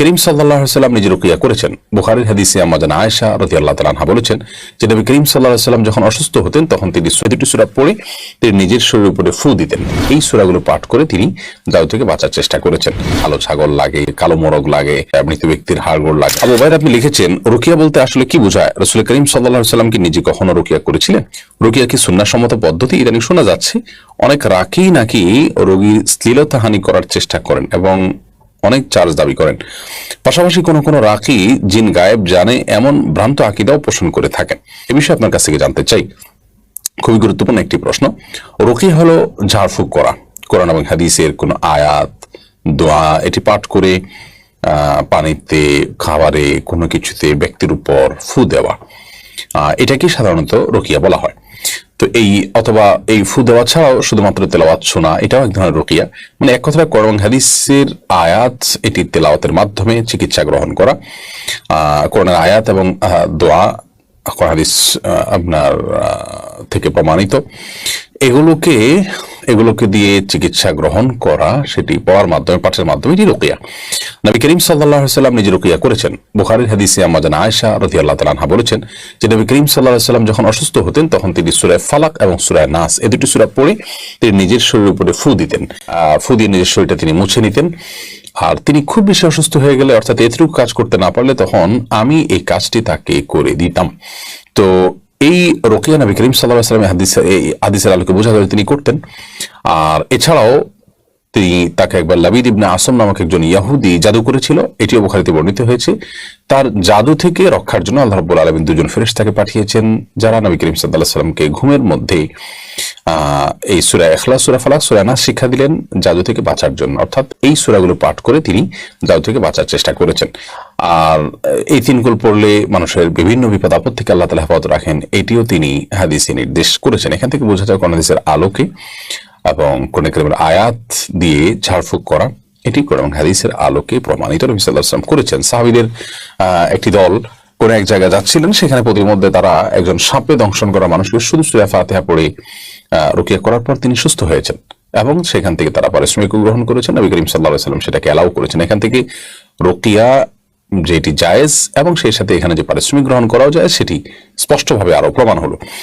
করিম সাল্লাল্লাহু আলাইহি ওয়াসাল্লাম নিজে রুকিয়া করেছেন। বুখারীর হাদিসে আম্মা জান আয়েশা রাদিয়াল্লাহু তাআলা আনহা বলেছেন যে নবী করিম সাল্লাল্লাহু আলাইহি ওয়াসাল্লাম যখন অসুস্থ হতেন তখন তিনি দুটি সূরা পড়ে তিনি নিজের শরীরের উপরে ফু দিতেন। এই সূরাগুলো পাঠ করে তিনি দাউ থেকে বাঁচার চেষ্টা করেছেন। কালো ছাগল লাগে, কালো মোরগ লাগে, মৃত ব্যক্তির হাড়গোড় লাগে। আবু উবাইদ আপনি লিখেছেন রুকিয়া বলতে আসলে কি বোঝায়? রাসূল করিম সাল্লাল্লাহু আলাইহি ওয়াসাল্লাম কি নিজে কখনো রুকিয়া করেছিলেন? রুকিয়া কি সুন্নাহসম্মত পদ্ধতি? ইদানিং শোনা যাচ্ছে অনেক রাকি নাকি রোগীর শ্লীলতাহানি করার চেষ্টা করেন এবং অনেক চার্জ দাবি করেন। পাশাপাশি কোন কোন রাকি জিন গায়েব জানে এমন ভ্রান্ত আকীদাও পোষণ করে থাকেন। এ বিষয়ে আপনার কাছ থেকে জানতে চাই। খুবই গুরুত্বপূর্ণ একটি প্রশ্ন। রুকিয়া হলো ঝাড়ফুঁক করা, কোরআন এবং হাদিসের কোন আয়াত, দোয়া এটি পাঠ করে পানিতে, খাবারে, কোনো কিছুতে ব্যক্তির উপর ফু দেওয়া, এটাকে সাধারণত রুকিয়া বলা হয়। তো অথবা এই ফু দেওয়া ছাড়াও শুধুমাত্র তেলাওয়াত শোনা, এটাও এক ধরনের রুকিয়া। মানে এক কথায় কোরআন হাদিসের আয়াত এটি তেলাওয়াতের মাধ্যমে চিকিৎসা গ্রহণ করা, কোরআনের আয়াত এবং দোয়া কোরআন হাদিস আপনার থেকে প্রমাণিত, এগুলোকে দিয়ে চিকিৎসা গ্রহণ করা, সেটি পড়ার মাধ্যমে, পাঠের মাধ্যমে, এটি রুকিয়া। নবী করিম সাল্লাল্লাহু আলাইহি ওয়াসাল্লাম নিজে রুকিয়া করেছেন। বুখারীর হাদিসে আম্মা জান আয়েশা রাদিয়াল্লাহু তাআলা আনহা বলেছেন যে নবী করিম সাল্লাল্লাহু আলাইহি ওয়াসাল্লাম যখন অসুস্থ হতেন তখন তিনি সূরা ফালাক এবং সূরা নাস এই দুটি সূরা পড়ে তিনি নিজের শরীরের উপরে ফু দিতেন। ফু দিয়ে নিজের শরীরটা তিনি মুছে নিতেন। আর তিনি খুব বেশি অসুস্থ হয়ে গেলে, অর্থাৎ এতটুকু কাজ করতে না পারলে, তখন আমি এই কাজটি তাকে করে দিতাম। তো এই রুকিয়া নবী করিম সাল্লাল্লাহু আলাইহি ওয়াসাল্লাম হাদিসের আলোকে বোঝা যায় তিনি করতেন। আর এছাড়াও তিনি তাকে একবার লাবিদ ইবনে আসম নামক একজন ইহুদি জাদু করেছিল, এটিও বুখারীতে বর্ণিত হয়েছে। তার জাদু থেকে রক্ষার জন্য আল্লাহ রাব্বুল আলামিন দুজন ফেরেশতাকে পাঠিয়েছেন, যারা নবী করিম সাল্লাল্লাহু আলাইহি ওয়াসাল্লামকে ঘুমের মধ্যে এই সূরা ইখলাস, সূরা ফালাক, সূরা নাস শিক্ষা দিলেন জাদু থেকে বাঁচার জন্য। অর্থাৎ এই সূরাগুলো পাঠ করে তিনি জাদু থেকে বাঁচার চেষ্টা করেছেন। আর এই তিনগুলো পড়লে মানুষের বিভিন্ন বিপদ আপদ থেকে আল্লাহ তাআলা হেফাজত রাখেন, এটিও তিনি হাদিসে নির্দেশ করেছেন। এখান থেকে বোঝা যায় কোরআন হাদিসের আলোকে এবং কোরআন কারীমের আয়াত দিয়ে ঝাড়ফুঁক করা, এটি কোরআন হাদিসের আলোকে প্রমাণিত নবী সাল্লাল্লাহু আলাইহি ওয়াসাল্লাম করেছেন। সাহাবীদের একটি দল কোন এক জায়গায় যাচ্ছিলেন, সেখানে প্রতিমধ্যে তারা একজন সাপে দংশন করা মানুষকে শুধু সূরা ফাতিহা পড়ে রুকিয়া করার পর তিনি সুস্থ হয়েছেন এবং সেখান থেকে তারা পারিশ্রমিক গ্রহণ করেছেন। নবী করিম সাল্লাল্লাহু আলাইহি ওয়াসাল্লাম সেটাকে অ্যালাউ করেছেন। এখান থেকে রুকিয়া যেটি জায়েজ এবং সেই সাথে এখানে যে পারিশ্রমিক গ্রহণ করাও যায় সেটি স্পষ্টভাবে আরো প্রমাণ হলো।